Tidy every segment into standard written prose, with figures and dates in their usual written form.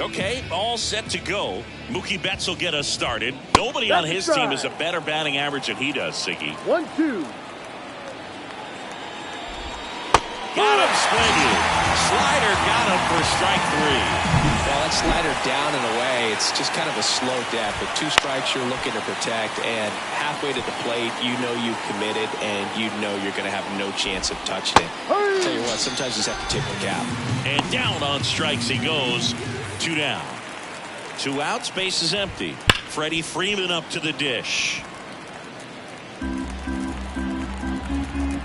Okay, all set to go. Mookie Betts will get us started. Nobody on his team has a better batting average than he does, Siggy. 1-2. Got him, splendid. Slider got him for strike 3. Well, that slider down and away, it's just kind of a slow death. With 2 strikes you're looking to protect, and halfway to the plate, you know you've committed, and you know you're going to have no chance of touching it. I'll tell you what, sometimes you just have to tip the cap. And down on strikes he goes. 2 down. 2 outs, base is empty. Freddie Freeman up to the dish.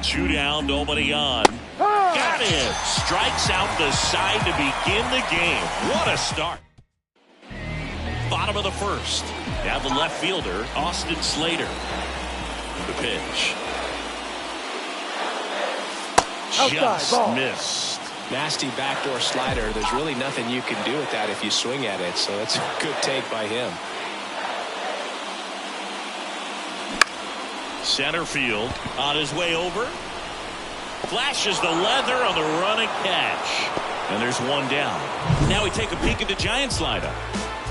2 down, nobody on. Got him. Strikes out the side to begin the game. What a start. Bottom of the first. Now the left fielder, Austin Slater. The pitch. Just missed. Nasty backdoor slider. There's really nothing you can do with that if you swing at it. So that's a good take by him. Center field on his way over. Flashes the leather on the running catch. And there's 1 down. Now we take a peek at the Giants lineup.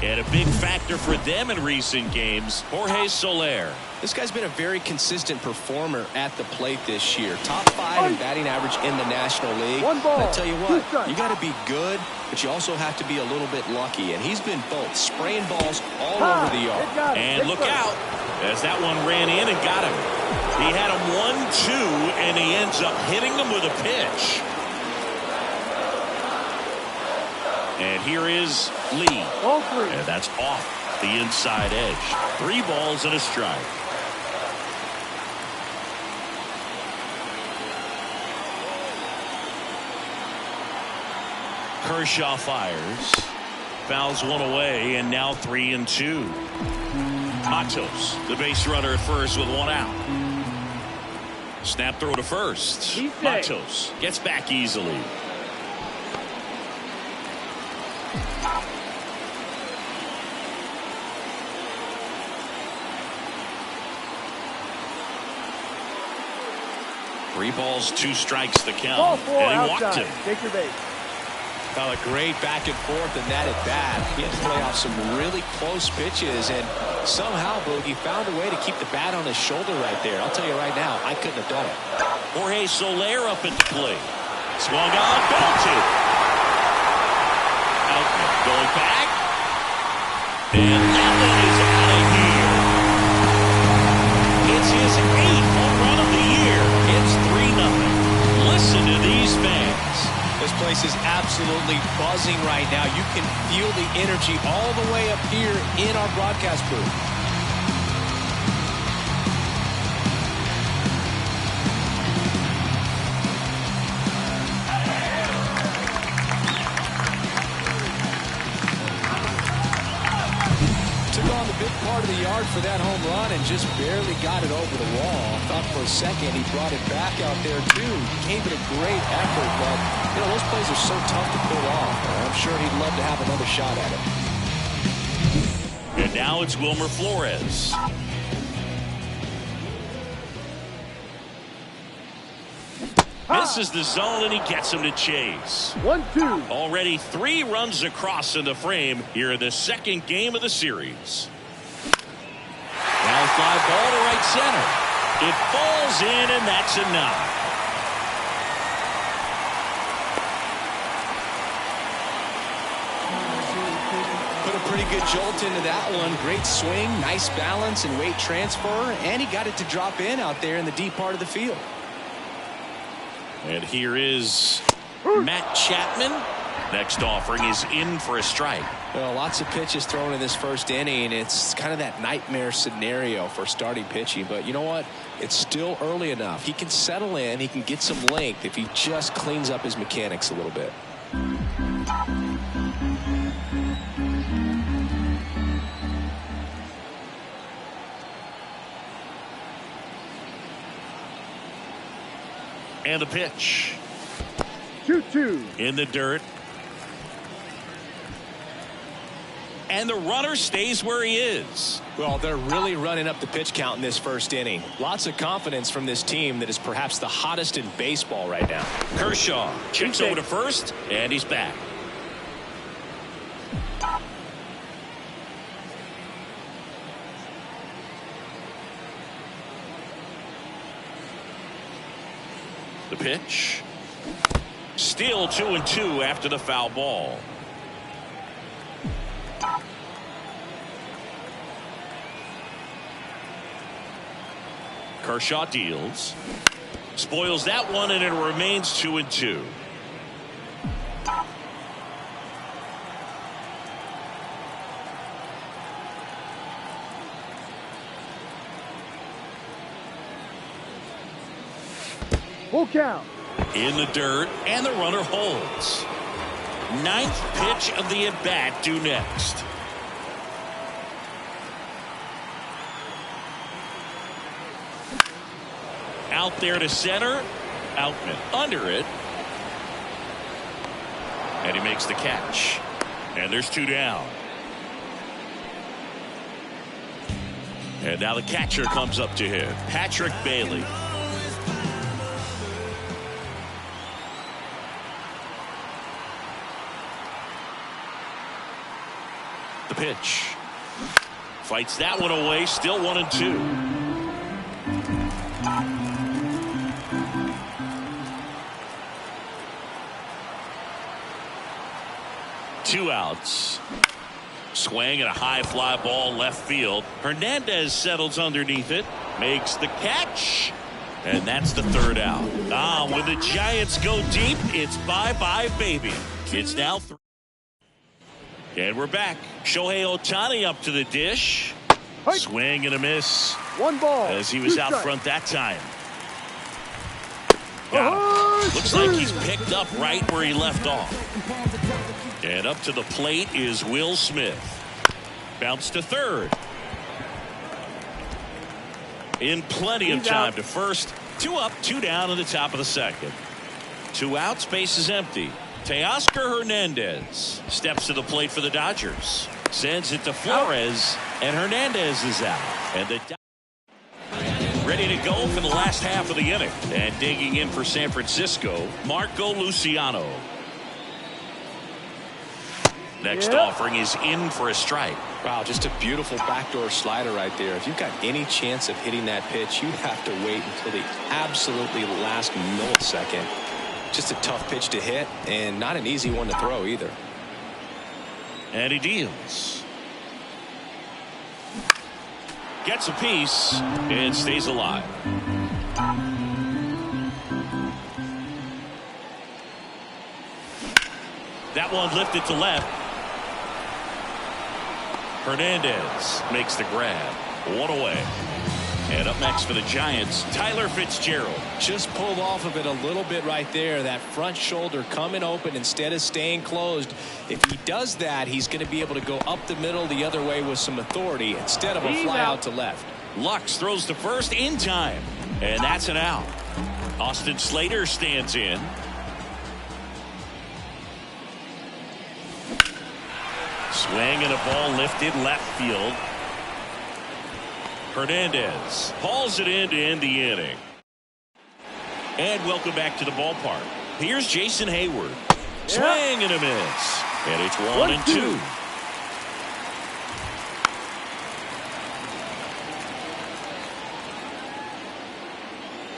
And a big factor for them in recent games, Jorge Soler. This guy's been a very consistent performer at the plate this year. Top 5 in batting average in the National League. I tell you what, you got to be good, but you also have to be a little bit lucky. And he's been both, spraying balls all over the yard. And look out, as that one ran in and got him. He had him 1-2, and he ends up hitting him with a pitch. And here is Lee. And that's off the inside edge. 3 balls and a strike. Kershaw fires. Fouls one away, and now 3-2. Matos, the base runner at first with 1 out. Snap throw to first. Matos gets back easily. Three balls, 2 strikes the count. And he walked him. Take your base. Well, a great back and forth and that at bat. He had to play off some really close pitches, and somehow Boogie found a way to keep the bat on his shoulder right there. I'll tell you right now, I couldn't have done it. Jorge Soler up at the plate. Swung on, belted. Outman going back. And that one is out of here. It's his 8th home run of the year. It's 3-0. Listen to these fans. This place is absolutely buzzing right now. You can feel the energy all the way up here in our broadcast booth. Took on the big part of the yard for that home run and just barely got it over the wall. Thought for a second he brought it back out there too. Gave it a great effort, but you know, those plays are so tough to pull off. I'm sure he'd love to have another shot at it. And now it's Wilmer Flores. This is the zone, and he gets him to chase. 1-2. Already 3 runs across in the frame here in the second game of the series. Now fly ball to right center. It falls in, and that's a knock. Put a pretty good jolt into that one. Great swing, nice balance and weight transfer, and he got it to drop in out there in the deep part of the field. And here is Matt Chapman. Next offering is in for a strike. Well, lots of pitches thrown in this first inning. It's kind of that nightmare scenario for starting pitching. But you know what? It's still early enough. He can settle in. He can get some length if he just cleans up his mechanics a little bit. And the pitch. 2-2. In the dirt. And the runner stays where he is. Well, they're really running up the pitch count in this first inning. Lots of confidence from this team that is perhaps the hottest in baseball right now. Kershaw checks over to first, and he's back. The pitch. Still 2-2 after the foul ball. Kershaw deals. Spoils that one, and it remains 2-2. Full count. In the dirt, and the runner holds. Ninth pitch of the at-bat due next. Out there to center. Outman under it. And he makes the catch. And there's 2 down. And now the catcher comes up to him, Patrick Bailey. The pitch. Fights that one away. Still 1-2. Two outs. Swing and a high fly ball left field. Hernandez settles underneath it. Makes the catch. And that's the 3rd out. When the Giants go deep, it's bye-bye, baby. It's now 3. And we're back. Shohei Ohtani up to the dish. Swing and a miss. 1 ball. As he was out front that time. Looks like he's picked up right where he left off. And up to the plate is Will Smith. Bounce to third. In plenty of time to first. 2 up, 2 down in the top of the second. 2 outs, base is empty. Teoscar Hernandez steps to the plate for the Dodgers. Sends it to Flores, and Hernandez is out. And the ready to go for the last half of the inning. And digging in for San Francisco, Marco Luciano. Next offering is in for a strike. Wow, just a beautiful backdoor slider right there. If you've got any chance of hitting that pitch, you have to wait until the absolutely last millisecond. Just a tough pitch to hit, and not an easy one to throw either. And he deals. Gets a piece and stays alive. That one lifted to left. Hernandez makes the grab. 1 away. And up next for the Giants, Tyler Fitzgerald. Just pulled off of it a little bit right there. That front shoulder coming open instead of staying closed. If he does that, he's going to be able to go up the middle the other way with some authority instead of a fly out to left. Lux throws to first in time. And that's an out. Austin Slater stands in. Swing and a ball lifted left field. Hernandez hauls it in to end the inning. And welcome back to the ballpark. Here's Jason Hayward. Swing and a miss. And it's 1-2.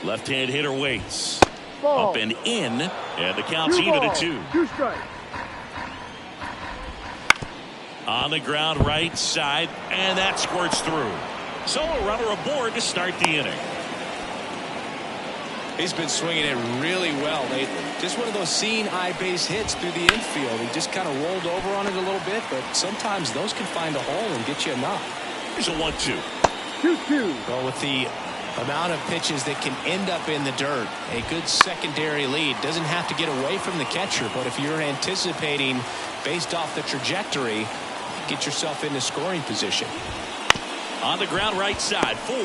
Left-hand hitter waits. Ball. Up and in. And the count's 2 even ball. at 2. 2 strikes. On the ground right side. And that squirts through. So a runner aboard to start the inning. He's been swinging it really well lately. Just one of those seeing eye base hits through the infield. He just kind of rolled over on it a little bit, but sometimes those can find a hole and get you a knock. Here's a 1-2. 2-2. Well, with the amount of pitches that can end up in the dirt, a good secondary lead doesn't have to get away from the catcher, but if you're anticipating based off the trajectory, get yourself into scoring position. On the ground right side, 4,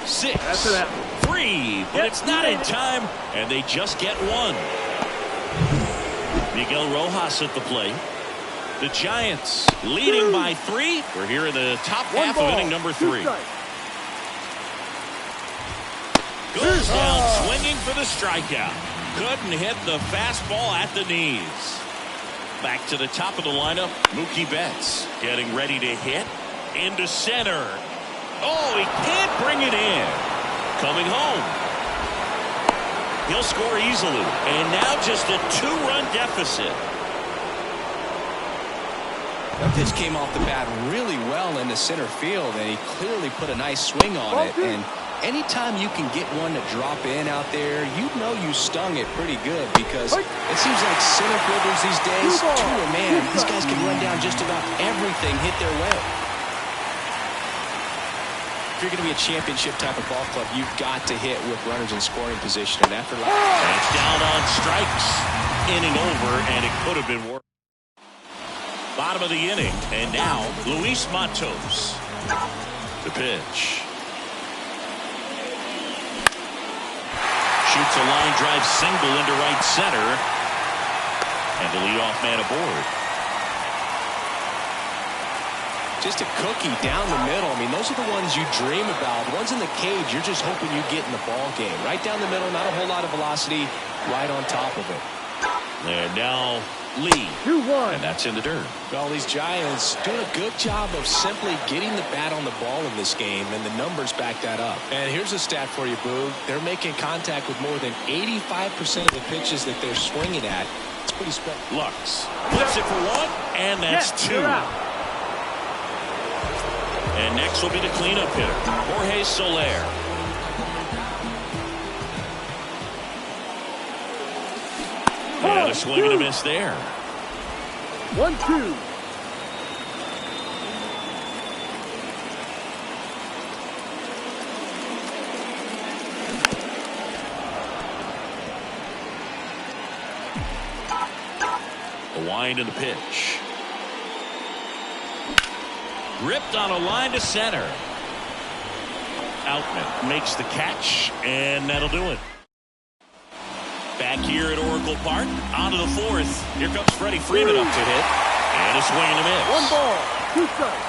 6, That's an apple. 3, but it's not in time, and they just get 1. Miguel Rojas at the plate. The Giants leading by 3. We're here in the top half of inning number 3. Goes down swinging for the strikeout. Couldn't hit the fastball at the knees. Back to the top of the lineup, Mookie Betts getting ready to hit into center. Oh, he can't bring it in. Coming home. He'll score easily. And now just a 2-run deficit. That pitch came off the bat really well into center field, and he clearly put a nice swing on it. And anytime you can get one to drop in out there, you know you stung it pretty good, because it seems like center fielders these days, to a man, these guys can run down just about everything hit their way. If you're going to be a championship type of ball club, you've got to hit with runners in scoring position. And after it's down on strikes, inning over, and it could have been worse. Bottom of the inning, and now Luis Matos. The pitch. Shoots a line drive single into right center, and the leadoff man aboard. Just a cookie down the middle. I mean, those are the ones you dream about. Ones in the cage, you're just hoping you get in the ball game. Right down the middle, not a whole lot of velocity, right on top of it. And now Lee. 2-1. And that's in the dirt. Well, these Giants doing a good job of simply getting the bat on the ball in this game, and the numbers back that up. And here's a stat for you, Boog. They're making contact with more than 85% of the pitches that they're swinging at. It's pretty special. Lux flips it for one, and that's two. And next will be the cleanup hitter, Jorge Soler. And a swing and a miss there. 1-2. The wind and the pitch. Ripped on a line to center. Outman makes the catch, and that'll do it. Back here at Oracle Park, on to the fourth. Here comes Freddie Freeman up to hit. And a swing and a miss. 1 ball, 2 strikes.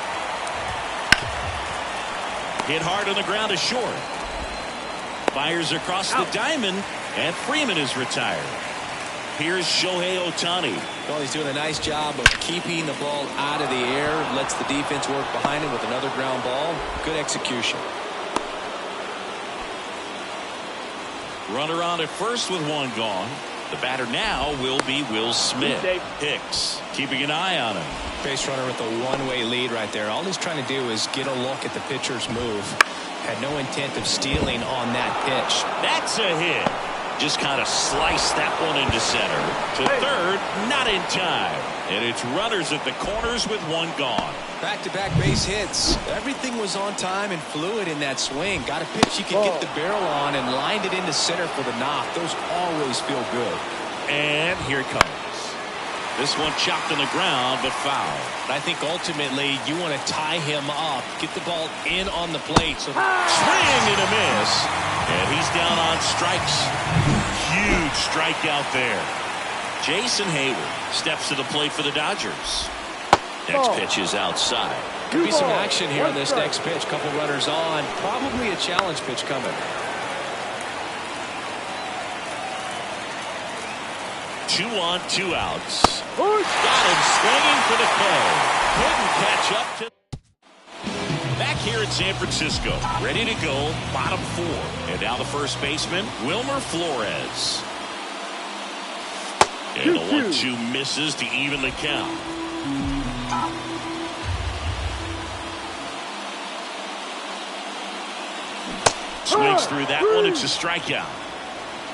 Hit hard on the ground to short. Fires across the diamond, and Freeman is retired. Here's Shohei Ohtani. Well, he's doing a nice job of keeping the ball out of the air. Lets the defense work behind him with another ground ball. Good execution. Runner on at first with one gone. The batter now will be Will Smith. Hicks keeping an eye on him. Base runner with a one-way lead right there. All he's trying to do is get a look at the pitcher's move. Had no intent of stealing on that pitch. That's a hit. Just kind of sliced that one into center. To third, not in time. And it's runners at the corners with one gone. Back-to-back base hits. Everything was on time and fluid in that swing. Got a pitch you could get the barrel on and lined it into center for the knock. Those always feel good. And here it comes. This one chopped on the ground, but foul. I think ultimately you want to tie him up, get the ball in on the plate. So swing and a miss. And he's down on strikes. Huge strikeout there. Jason Hayward steps to the plate for the Dodgers. Next pitch is outside. Could be some action here on this next pitch. Couple runners on. Probably a challenge pitch coming. 2 on, 2 outs. Got him swinging for the K. Couldn't catch up to. Back here at San Francisco, ready to go, bottom 4. And now the first baseman, Wilmer Flores. And the 1-2 misses to even the count. Swings through that one. It's a strikeout.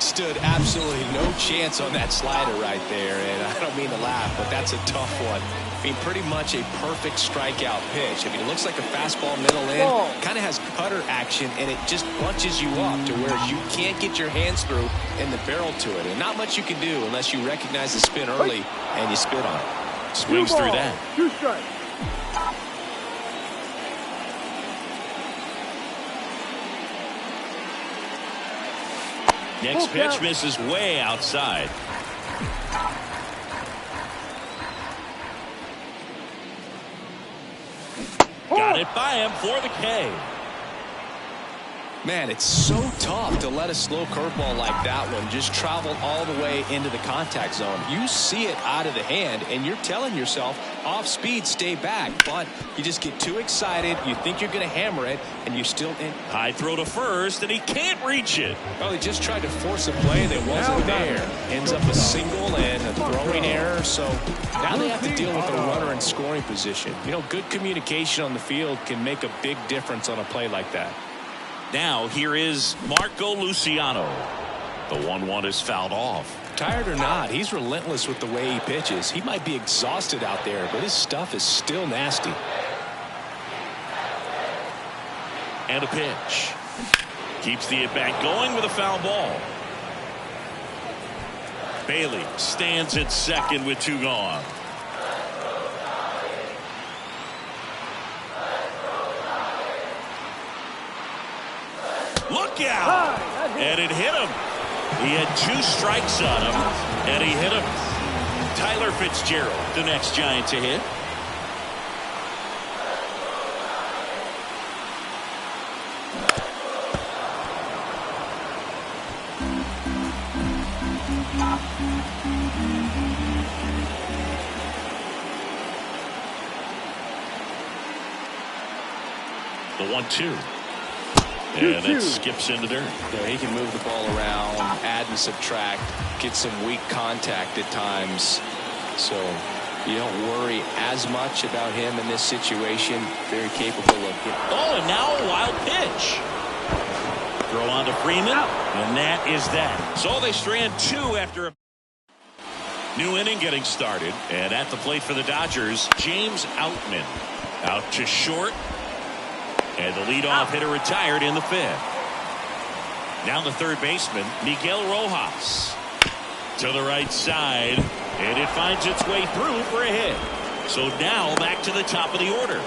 Stood absolutely no chance on that slider right there, and I don't mean to laugh, but that's a tough one. I mean, pretty much a perfect strikeout pitch. I mean, it looks like a fastball middle in, kind of has cutter action, and it just bunches you up to where you can't get your hands through and the barrel to it, and not much you can do unless you recognize the spin early and you spit on it. Swings through that. 2 strikes. Next pitch misses way outside. Got it by him for the K. Man, it's so tough to let a slow curveball like that one just travel all the way into the contact zone. You see it out of the hand, and you're telling yourself, off speed, stay back. But you just get too excited. You think you're going to hammer it, and you're still in. High throw to first, and he can't reach it. Well, he just tried to force a play that wasn't there. Ends up a single and a throwing error. So now they have to deal with a runner in scoring position. You know, good communication on the field can make a big difference on a play like that. Now here is Marco Luciano. The 1-1 is fouled off. Tired or not, he's relentless with the way he pitches. He might be exhausted out there, but his stuff is still nasty. And a pitch. Keeps the at-bat going with a foul ball. Bailey stands at second with 2 gone. Look out! And it hit him. He had 2 strikes on him, and he hit him. Tyler Fitzgerald, the next Giant to hit. The 1-2. And it skips into dirt. Yeah, he can move the ball around, add and subtract, get some weak contact at times. So you don't worry as much about him in this situation. Very capable of getting. Oh, and now a wild pitch. Throw on to Freeman, and that is that. So they strand 2 after a new inning getting started. And at the plate for the Dodgers, James Outman out to short. And the leadoff hitter retired in the 5th. Now the third baseman, Miguel Rojas. To the right side. And it finds its way through for a hit. So now back to the top of the order.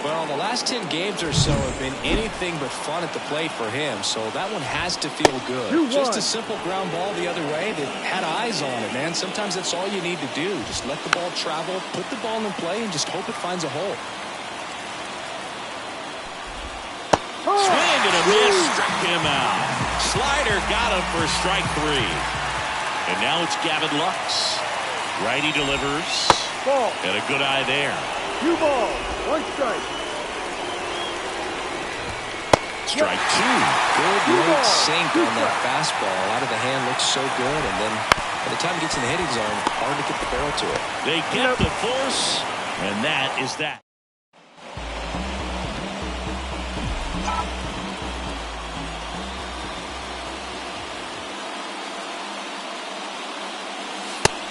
Well, the last 10 games or so have been anything but fun at the plate for him. So that one has to feel good. Just a simple ground ball the other way that had eyes on it, man. Sometimes that's all you need to do. Just let the ball travel, put the ball in play, and just hope it finds a hole. Swing and a miss, struck him out. Slider got him for strike 3. And now it's Gavin Lux. Righty delivers. Ball. And a good eye there. 2 balls, 1 strike. Strike 2. Good late sink on that fastball. Out of the hand, looks so good. And then by the time it gets in the hitting zone, hard to get the barrel to it. They get the force, and that is that.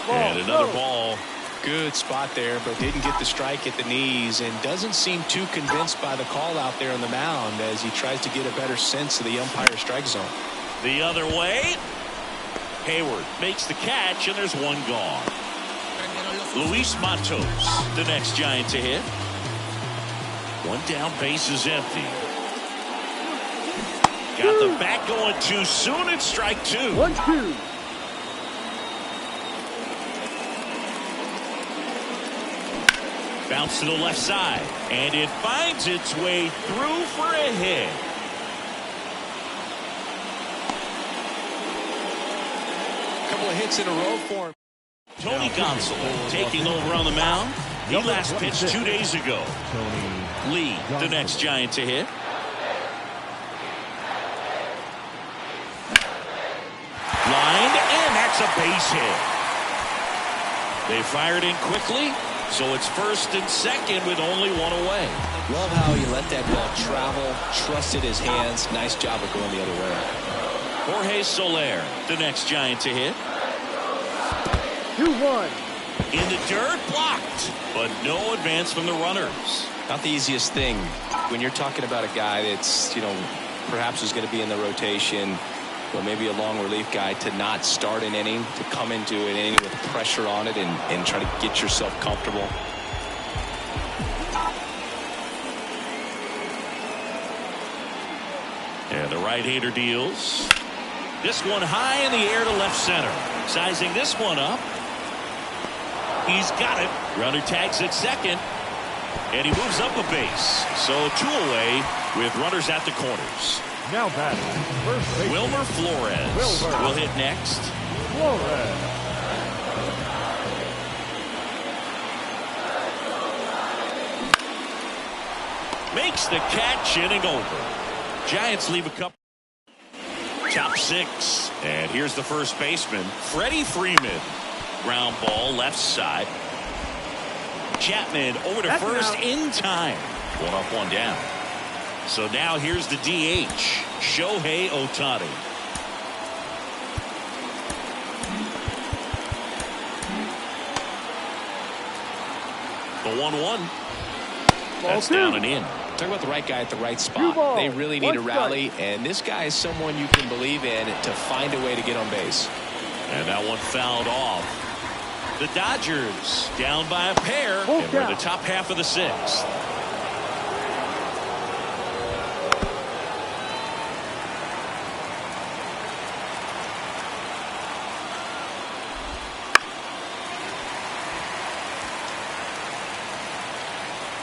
And another ball. Good spot there, but didn't get the strike at the knees and doesn't seem too convinced by the call out there on the mound as he tries to get a better sense of the umpire strike zone. The other way. Hayward makes the catch, and there's 1 gone. Luis Matos, the next Giant to hit. 1 down, base is empty. Got the bat going too soon. It's strike 2. 1-2. Bounce to the left side, and it finds its way through for a hit. Couple of hits in a row for him. Tony Gonsolin taking over on the mound. He last pitched 2 days ago. Lee, the next Giant to hit. Lined, and that's a base hit. They fired in quickly. So it's first and second with only 1 away. Love how he let that ball travel, trusted his hands. Nice job of going the other way. Jorge Soler, the next Giant to hit. 2-1. In the dirt, blocked, but no advance from the runners. Not the easiest thing when you're talking about a guy that's, perhaps is going to be in the rotation, or maybe a long relief guy, to not start an inning, to come into an inning with pressure on it and try to get yourself comfortable. And the right-hander deals. This one high in the air to left center. Sizing this one up. He's got it. Runner tags at second. And he moves up a base. So 2 away with runners at the corners. Now batting, first base. Wilmer Flores will hit next. Flores. Makes the catch, inning over. Giants leave a couple. Top 6. And here's the first baseman, Freddie Freeman. Ground ball left side. Chapman over to first in time. 1 up, 1 down. So now here's the DH, Shohei Ohtani. The 1-1. That's down and in. Talk about the right guy at the right spot. They really need a rally, and this guy is someone you can believe in to find a way to get on base. And that one fouled off. The Dodgers down by a pair, and we're in the top half of the 6th.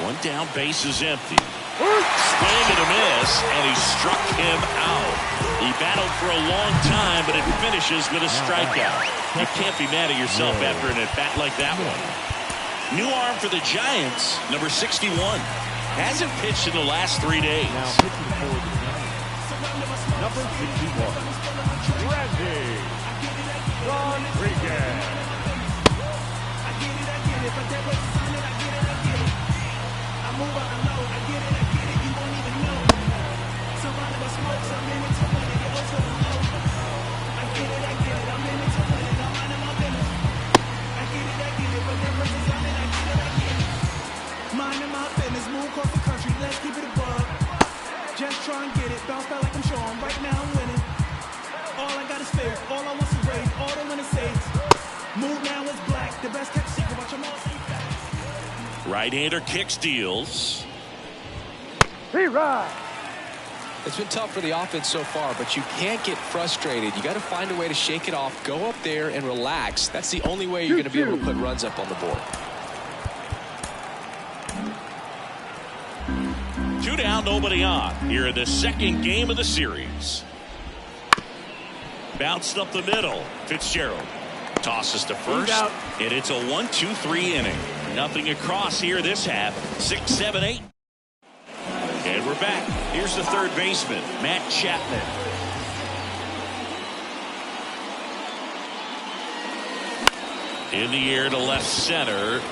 One down, base is empty. Swing and a miss, and he struck him out. He battled for a long time, but it finishes with a strikeout. You can't be mad at yourself after an at-bat like that one. New arm for the Giants, number 61. Hasn't pitched in the last 3 days. Now pitching for the Giants, number 61, Randy Rodriguez. Minding my business, move across the country, let's keep it above. Just try and get it, bounce back like I'm showing. Right now I'm winning. All I got is faith, all I want is race, all I want is saves. Move now is black, the best kept secret, watch them all see facts. Right-hander kick steals. Right. It's been tough for the offense so far, but you can't get frustrated. You got to find a way to shake it off, go up there and relax. That's the only way you're going to be able to put runs up on the board. 2 down, nobody on. Here in the 2nd game of the series. Bounced up the middle. Fitzgerald tosses to first, and it's a 1-2-3 inning. Nothing across here this half. 6, 7, 8. And we're back. Here's the 3rd baseman, Matt Chapman. In the air to left center.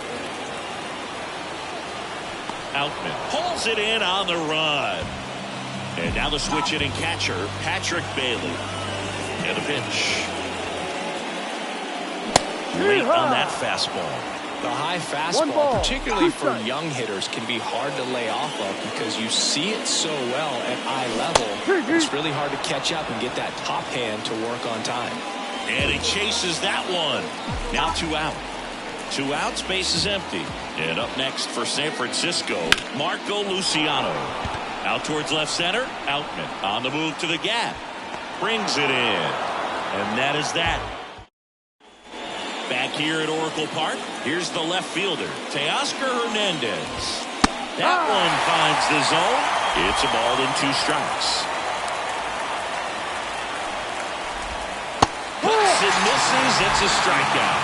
Outman pulls it in on the run. And now the switch hitting catcher, Patrick Bailey. And a pitch. Late on that fastball. The high fastball, particularly for young hitters, can be hard to lay off of because you see it so well at eye level. It's really hard to catch up and get that top hand to work on time. And he chases that one. Now 2 out. 2 outs, base is empty. And up next for San Francisco, Marco Luciano. Out towards left center, Outman on the move to the gap. Brings it in. And that is that. Back here at Oracle Park, here's the left fielder, Teoscar Hernandez. That one finds the zone. It's a ball and 2 strikes. Puts and misses. It's a strikeout.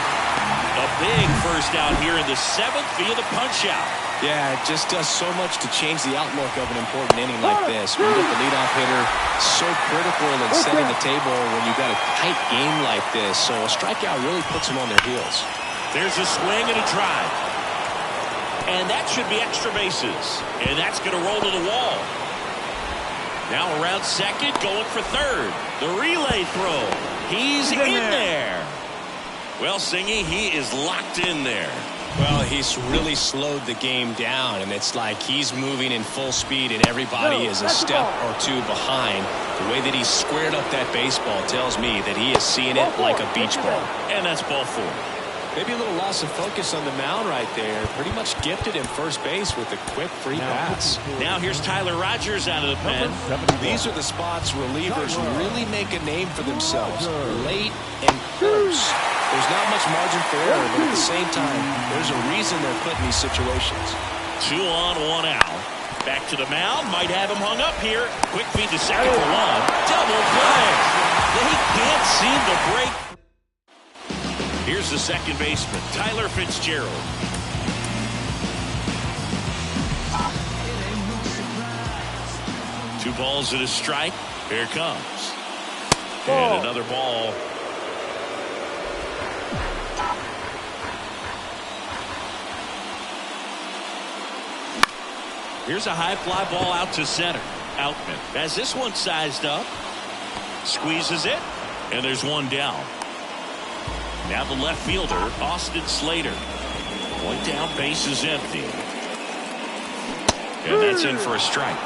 A big first out here in the 7th via the punch-out. Yeah, it just does so much to change the outlook of an important inning like this. When you get the leadoff hitter, so critical in setting the table when you've got a tight game like this. So a strikeout really puts them on their heels. There's a swing and a drive. And that should be extra bases. And that's going to roll to the wall. Now around second, going for third. The relay throw. He's in there. Well, Singy, he is locked in there. Well, he's really slowed the game down, and it's like he's moving in full speed, and everybody is a step or 2 behind. The way that he squared up that baseball tells me that he is seeing it like a beach ball. And that's ball 4. Maybe a little loss of focus on the mound right there. Pretty much gifted him first base with a quick free pass. Now here's Tyler Rogers out of the pen. These are the spots relievers really make a name for themselves. Late and close. There's not much margin for error, but at the same time, there's a reason they're put in these situations. 2 on, 1 out. Back to the mound. Might have him hung up here. Quick feed to second for 1. Double play. They can't seem to break. Here's the second baseman, Tyler Fitzgerald. Two balls and a strike. Here it comes. And another ball. Here's a high fly ball out to center. Outman has this one sized up. Squeezes it. And there's one down. Now the left fielder, Austin Slater. One down, base is empty. And that's in for a strike.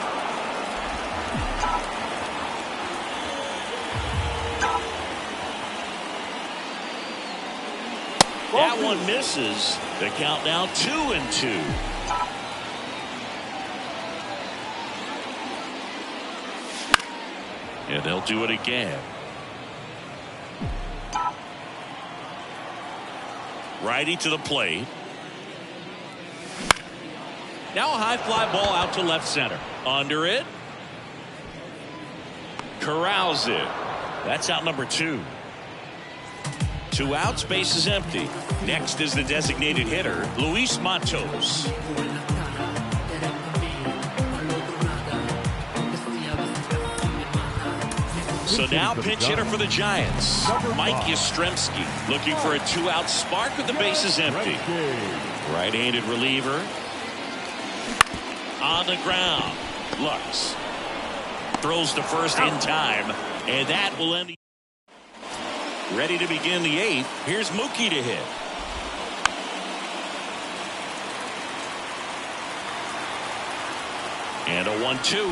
That one misses. The count now 2-2. And they'll do it again. Righty to the plate. Now a high fly ball out to left center. Under it. Corrals it. That's out number 2. 2 outs, base is empty. Next is the designated hitter, Luis Matos. So now pinch hitter for the Giants, Mike Yastrzemski, looking for a 2-out spark with the bases empty. Right-handed reliever. On the ground. Lux. Throws to first in time, and that will end the... Ready to begin the 8th. Here's Mookie to hit. And a 1-2.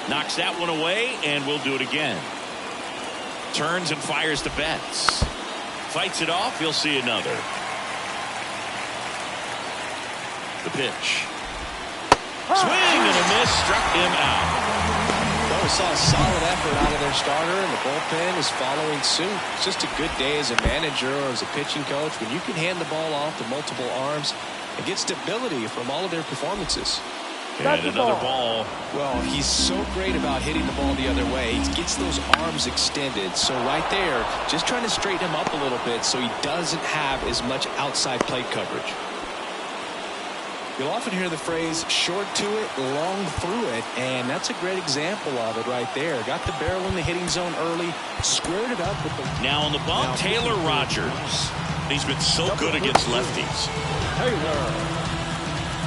Knocks that one away, and we'll do it again. Turns and fires to Betts. Fights it off. He'll see another. The pitch. Swing and a miss. Struck him out. Well, we saw a solid effort out of their starter, and the bullpen is following suit. It's just a good day as a manager or as a pitching coach when you can hand the ball off to multiple arms and get stability from all of their performances. And another ball. Well, he's so great about hitting the ball the other way. He gets those arms extended. So right there, just trying to straighten him up a little bit so he doesn't have as much outside plate coverage. You'll often hear the phrase short to it, long through it, and that's a great example of it right there. Got the barrel in the hitting zone early, squared it up with the... Now on the bump, Taylor Rogers. He's been so good against lefties.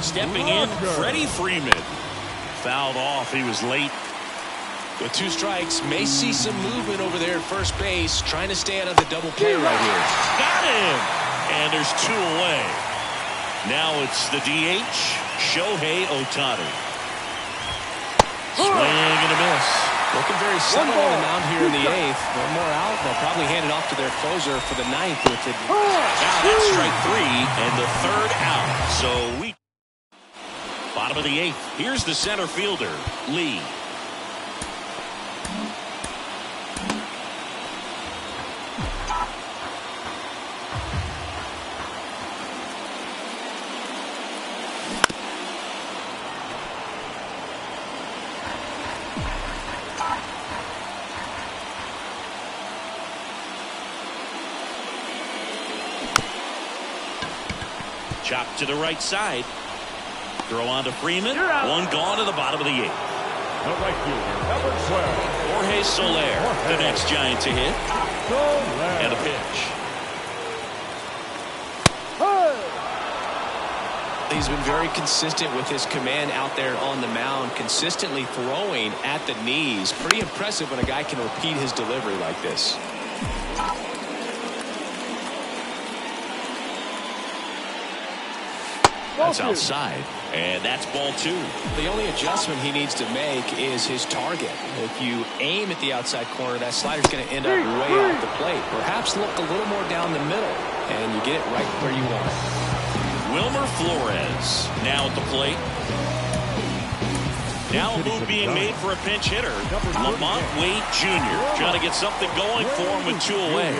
Stepping in, Freddie Freeman. Fouled off. He was late. With 2 strikes, may see some movement over there at first base, trying to stay out of the double play right here. Got him! And there's 2 away. Now it's the DH, Shohei Ohtani. Swing and a miss. Looking very settled on the mound here in the 8th. One more out. They'll probably hand it off to their closer for the 9th. Now that's strike 3 and the 3rd out. So we... Bottom of the 8th. Here's the center fielder, Lee. Chop to the right side. Throw on to Freeman. One gone to the bottom of the 8th. Right fielder, number 12. Jorge Soler, the next Giant to hit. And a pitch. He's been very consistent with his command out there on the mound, consistently throwing at the knees. Pretty impressive when a guy can repeat his delivery like this. That's outside, and that's ball 2. The only adjustment he needs to make is his target. If you aim at the outside corner, that slider's going to end up way off the plate. Perhaps look a little more down the middle, and you get it right where you want it. Wilmer Flores now at the plate. Now a move being made for a pinch hitter. Lamont Wade Jr. trying to get something going for him with 2 away.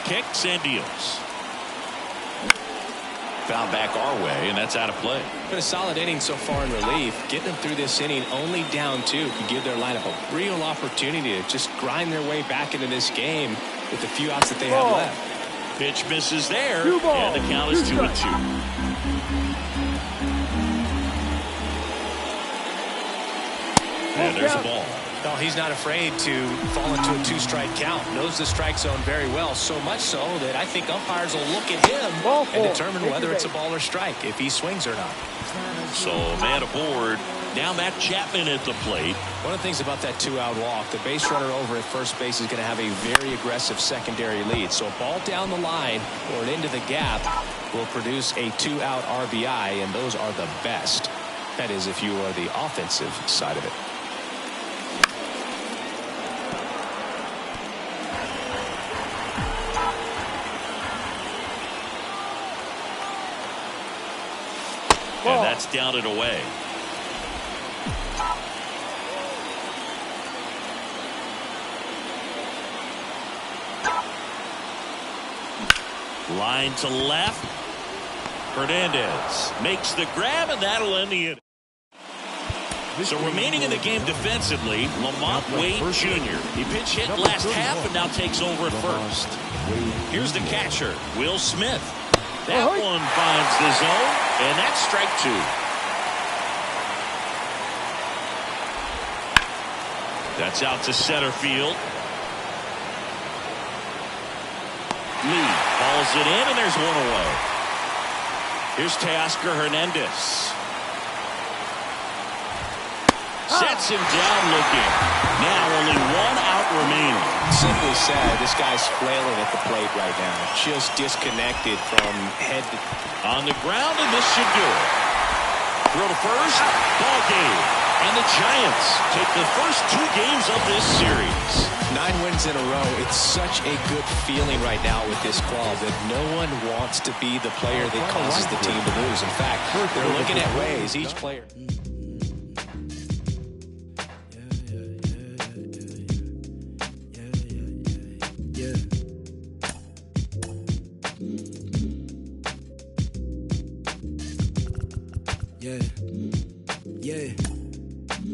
Kicks and deals. foul back our way, and that's out of play. Been a solid inning so far in relief. Getting them through this inning only down 2 could give their lineup a real opportunity to just grind their way back into this game with the few outs that they have left. Pitch misses there, and the count is 2-2. And there's a ball. No, he's not afraid to fall into a 2-strike count. Knows the strike zone very well, so much so that I think umpires will look at him and determine whether it's a ball or strike, if he swings or not. So man aboard. Now Matt Chapman at the plate. One of the things about that 2-out walk, the base runner over at first base is going to have a very aggressive secondary lead. So a ball down the line or into the gap will produce a 2-out RBI, and those are the best. That is, if you are the offensive side of it. And that's down and away. Line to left. Hernandez makes the grab, and that'll end the inning. So remaining in the game defensively, Lamont Wade Jr. He pinch hit last half and now takes over at first. Here's the catcher, Will Smith. That one finds the zone, and that's strike 2. That's out to center field. Lee hauls it in, and there's one away. Here's Teoscar Hernandez. Sets him down looking. Now only 1 out remaining. Simply said, this guy's flailing at the plate right now. Just disconnected from head to... On the ground, and this should do it. Throw to first, ball game. And the Giants take the first 2 games of this series. 9 wins in a row. It's such a good feeling right now with this club that no one wants to be the player that causes the team to lose. In fact, they're looking at ways each player...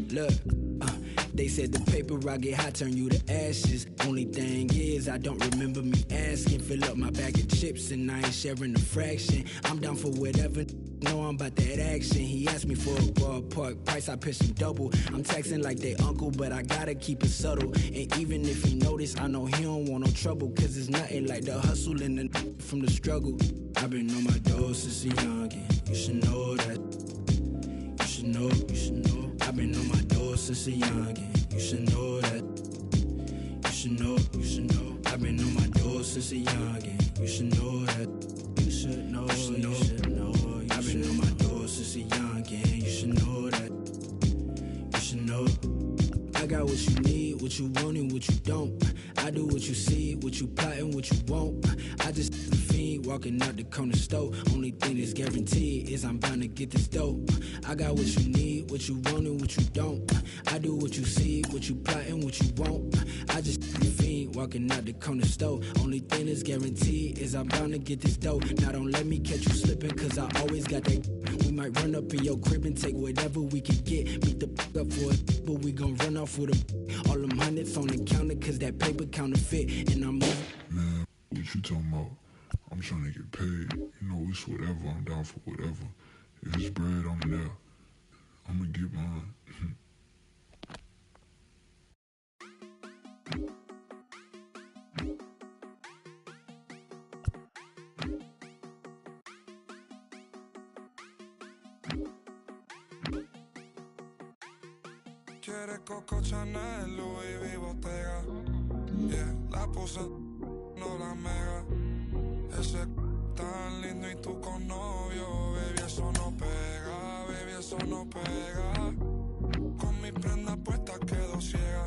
Look, they said the paper I get hot turn you to ashes. Only thing is I don't remember me asking. Fill up my bag of chips and I ain't sharing a fraction. I'm down for whatever. Know I'm about that action. He asked me for a ballpark price, I pitched him double. I'm texting like they uncle, but I gotta keep it subtle. And even if he notice, I know he don't want no trouble. Cause it's nothing like the hustle and the from the struggle. I've been on my door since a youngin'. You should know that. You should know, you should know. I've been on my door since a youngin'. You should know that. You should know, you should know. I've been on my door since a youngin'. You should know that. You should know, you should know. You should know. I've been on my door since a youngin'. You should know that. You should know. I got what you need, what you want, and what you don't. I do what you see, what you plotting, what you want. I just the fiend walking out the corner store. Only thing that's guaranteed is I'm bound to get this dope. I got what you need, what you want, and what you don't. I do what you see, what you plotting, what you want. I just the fiend walking out the corner store. Only thing that's guaranteed is I'm bound to get this dope. Now don't let me catch you slipping, cause I always got that. We might run up in your crib and take whatever we can get. Beat the up for it, but we gon' run off with a all them hundreds on the counter, cause that paper counterfeit. And I'm moving. Man, what you talking about? I'm trying to get paid. You know, it's whatever. I'm down for whatever. If it's bread, I'm there. I'm gonna get mine. Quiere Coco Chanel, Louis V, Bottega. Yeah, la puse, no la mega. Ese tan lindo y tú con novio. Baby, eso no pega, baby, eso no pega. Con mi prenda puesta quedo ciega.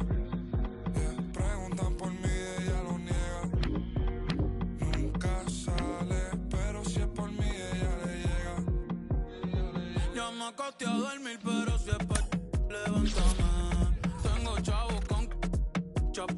Yeah, preguntan por mí, ella lo niega. Nunca sale, pero si es por mí, ella le llega. Ya me acosté a dormir, pero si es por levántame.